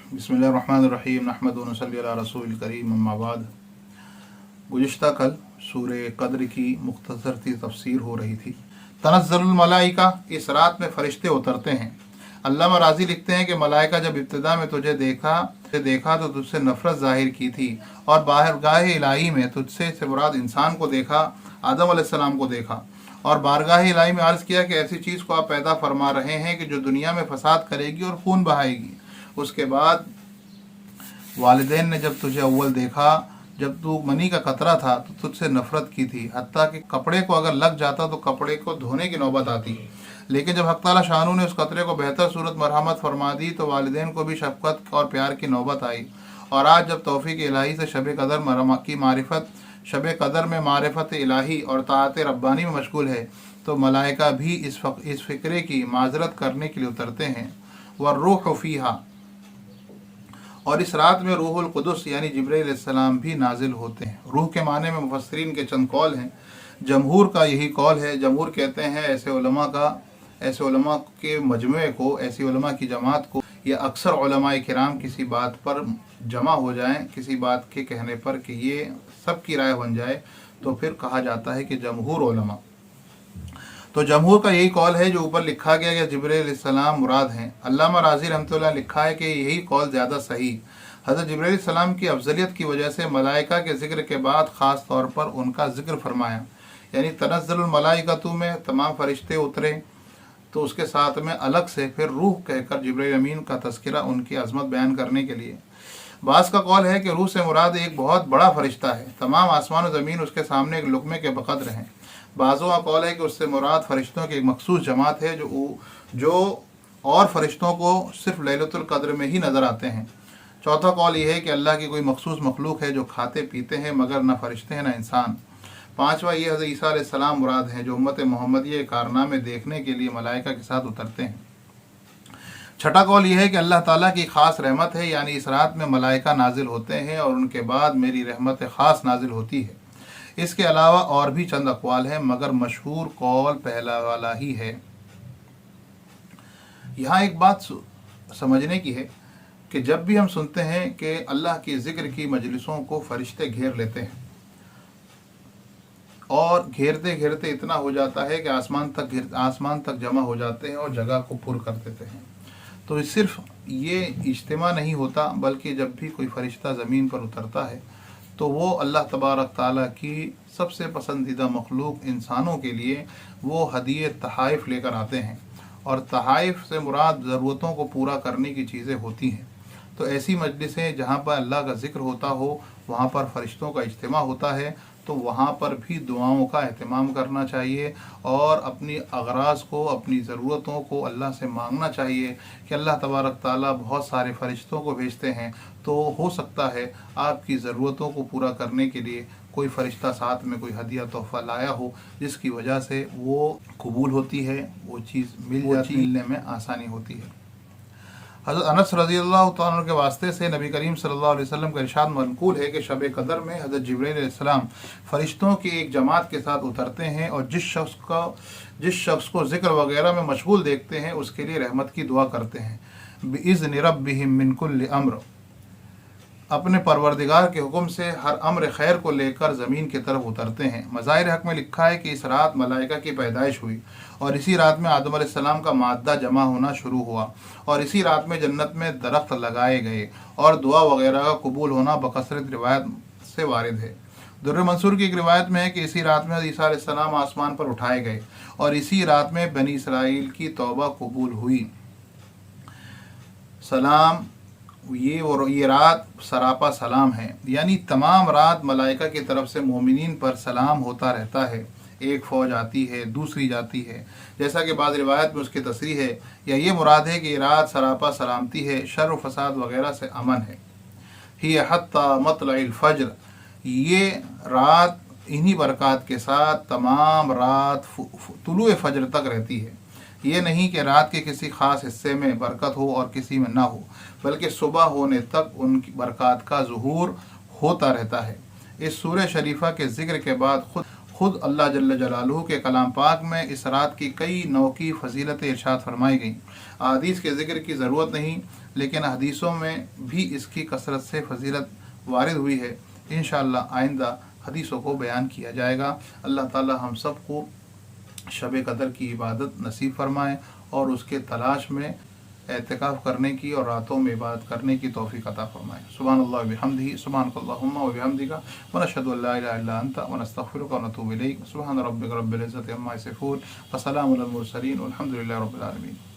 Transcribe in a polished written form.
बिस्मिल्लाहिर्रहमानिर्रहीम नहमदुहु व नसल्ली अला रसूलिल करीम अम्मा बाद। गुज़िश्ता कल सूरह क़द्र की मुख्तसर सी तफसीर हो रही थी। तनज़्ज़लुल मलाइका, इस रात में फ़रिश्ते उतरते हैं। अल्लामा राज़ी लिखते हैं कि मलाइका जब इब्तिदा में तुझे देखा तो तुझसे नफ़रत ज़ाहिर की थी, और बारगाह इलाही में तुझसे से मुराद इंसान को देखा, आदम अलैहिस्सलाम को देखा, और बारगाह इलाही में अर्ज़ किया कि ऐसी चीज़ को आप पैदा फरमा रहे हैं कि जो दुनिया में फ़साद करेगी और खून बहाएगी। उसके बाद वालिदैन ने जब तुझे अव्वल देखा, जब तू मनी का कतरा था, तो तुझसे नफ़रत की थी, हत्ता कि कपड़े को अगर लग जाता तो कपड़े को धोने की नौबत आती। लेकिन जब हक़ ताला शानू ने उस कतरे को बेहतर सूरत मरहमत फरमा दी तो वालिदैन को भी शफ़क़त और प्यार की नौबत आई। और आज जब तौफ़ीक़ इलाही से शब कदर में मारिफत इलाही और ताअत रब्बानी में मशगूल है, तो मलाइका भी इस फ़िक्रे की माज़रत करने के लिए उतरते हैं। वर्रूह फ़ीहा, और इस रात में रूहुल कुदस यानी जिब्रील अलैहिस्सलाम भी नाजिल होते हैं। रूह के माने में मुफस्सिरीन के चंद कौल हैं। जमहूर का यही कौल है। जमहूर कहते हैं ऐसे उलमा के मजमुए को, ऐसी उलमा की जमात को, या अक्सर उलमाए किराम किसी बात पर जमा हो जाएं, किसी बात के कहने पर कि ये सब की राय बन जाए, तो फिर कहा जाता है कि जमहूर उलमा। तो जमहूर का यही कौल है जो ऊपर लिखा गया कि जिब्रील अलैहिस्सलाम मुराद हैं। अल्लामा राज़ी रहमतुल्लाह लिखा है कि यही कौल ज़्यादा सही। हज़रत जिब्रील अलैहिस्सलाम की अफजलियत की वजह से मलाइका के ज़िक्र के बाद ख़ास तौर पर उनका ज़िक्र फरमाया, यानी तनज़्ज़ुल मलाइकतु में तमाम फ़रिश्ते उतरे, तो उसके साथ में अलग से फिर रूह कहकर जिब्रील अमीन का तज़किरा उनकी अज़मत बयान करने के लिए। बास का कौल है कि रूह से मुराद एक बहुत बड़ा फ़रिश्ता है, तमाम आसमान और ज़मीन उसके सामने एक लुक़मे के बक़द्र हैं। बाज़ों का कौल है कि उससे मुराद फ़रिश्तों की एक मखसूस जमात है जो और फ़रिश्तों को सिर्फ लैलतुल क़द्र में ही नज़र आते हैं। चौथा कौल यह है कि अल्लाह की कोई मखसूस मखलूक है जो खाते पीते हैं मगर न फ़रिश्ते हैं न इंसान। पाँचवा ये हज़रत ईसा अलैहिस्सलाम मुराद हैं जो उम्मत मोहम्मदिया कारनामे देखने के लिए मलाइका के साथ उतरते हैं। छठा कौल यह है कि अल्लाह ताला की ख़ास रहमत है, यानी इस रात में मलाइका नाजिल होते हैं और उनके बाद मेरी रहमत ख़ास नाजिल होती है। इसके अलावा और भी चंद अक़वाल हैं, मगर मशहूर कौल पहला वाला ही है। यहाँ एक बात समझने की है कि जब भी हम सुनते हैं कि अल्लाह की ज़िक्र की मजलिसों को फ़रिश्ते घेर लेते हैं, और घेरते घेरते इतना हो जाता है कि आसमान तक जमा हो जाते हैं और जगह को पुर कर देते हैं, तो सिर्फ ये इज्तिमा नहीं होता, बल्कि जब भी कोई फ़रिश्ता ज़मीन पर उतरता है तो वो अल्लाह तबारक ताला की सबसे पसंदीदा मखलूक इंसानों के लिए वो हदिये तहाइफ़ लेकर आते हैं, और तहाइफ़ से मुराद ज़रूरतों को पूरा करने की चीज़ें होती हैं। तो ऐसी मजलिसें जहाँ पर अल्लाह का ज़िक्र होता हो, वहाँ पर फ़रिश्तों का इज्तिमा होता है, तो वहाँ पर भी दुआओं का एहतमाम करना चाहिए और अपनी अग़राज़ को, अपनी ज़रूरतों को अल्लाह से मांगना चाहिए कि अल्लाह तबारक ताला बहुत सारे फ़रिश्तों को भेजते हैं, तो हो सकता है आपकी ज़रूरतों को पूरा करने के लिए कोई फ़रिश्ता साथ में कोई हदिया तोहफ़ा लाया हो, जिसकी वजह से वो कबूल होती है, वो चीज़ मिलने में आसानी होती है। हज़रत अनस रज़ियल्लाहु तआला अन्हु के वास्ते से नबी करीम सल्लल्लाहु अलैहि वसल्लम का इरशाद मनकूल है कि शब कदर में हज़रत जिब्रील अलैहिस्सलाम फ़रिश्तों की एक जमात के साथ उतरते हैं, और जिस शख्स को ज़िक्र वगैरह में मशगूल देखते हैं उसके लिए रहमत की दुआ करते हैं। बिइज़्नि रब्बिहिम मिन कुल्लि अम्र, अपने परवरदिगार के हुक्म से हर अम्र खैर को लेकर ज़मीन की तरफ उतरते हैं। मज़ाहिर हक़ में लिखा है कि इस रात मलाइका की पैदाइश हुई, और इसी रात में आदम अलैहिस्सलाम का मादा जमा होना शुरू हुआ, और इसी रात में जन्नत में दरख्त लगाए गए, और दुआ वगैरह का कबूल होना बकसरत रिवायत से वारिद है। दुर्र मंसूर की एक रिवायत में है कि इसी रात में ईसा अलैहिस्सलाम आसमान पर उठाए गए, और इसी रात में बनी इसराइल की तौबा कबूल हुई। सलाम, ये रात सरापा सलाम है, यानी तमाम रात मलाइका की तरफ से मोमिनीन पर सलाम होता रहता है। एक फ़ौज आती है, दूसरी जाती है, जैसा कि बाद रिवायत में उसकी तसरीह है, या ये मुराद है कि ये रात सरापा सलामती है, शर व फसाद वगैरह से अमन है। ही हत्ता मतलइल फ़ज्र, ये रात इन्हीं बरक़ात के साथ तमाम रात तुलुए फ़ज्र तक रहती है। ये नहीं कि रात के किसी ख़ास हिस्से में बरकत हो और किसी में ना हो, बल्कि सुबह होने तक उनकी बरक़ात का ज़ुहूर होता रहता है। इस सूरह शरीफा के ज़िक्र के बाद खुद अल्लाह जल्ल जलालुहु के कलाम पाक में इस रात की कई नौ की फ़जीलत इरशाद फरमाई गई। अहादीस के ज़िक्र की ज़रूरत नहीं, لیکن حدیثوں میں بھی اس کی کثرت سے فضیلت وارد ہوئی ہے۔ انشاءاللہ آئندہ حدیثوں کو بیان کیا جائے گا۔ اللہ تعالی ہم سب کو شب قدر کی عبادت نصیب فرمائے اور اس کے تلاش میں اعتکاف کرنے کی اور راتوں میں عبادت کرنے کی توفیق عطا فرمائے۔ سبحان اللہ و بحمدہ، سبحانک اللہم و بحمدک، ونشہد ان لا الہ الا انت، ونستغفرک ونتوب الیک۔ سبحان ربک رب العزۃ عما یصفون، وسلام علی المرسلین، والحمد للہ رب العالمین۔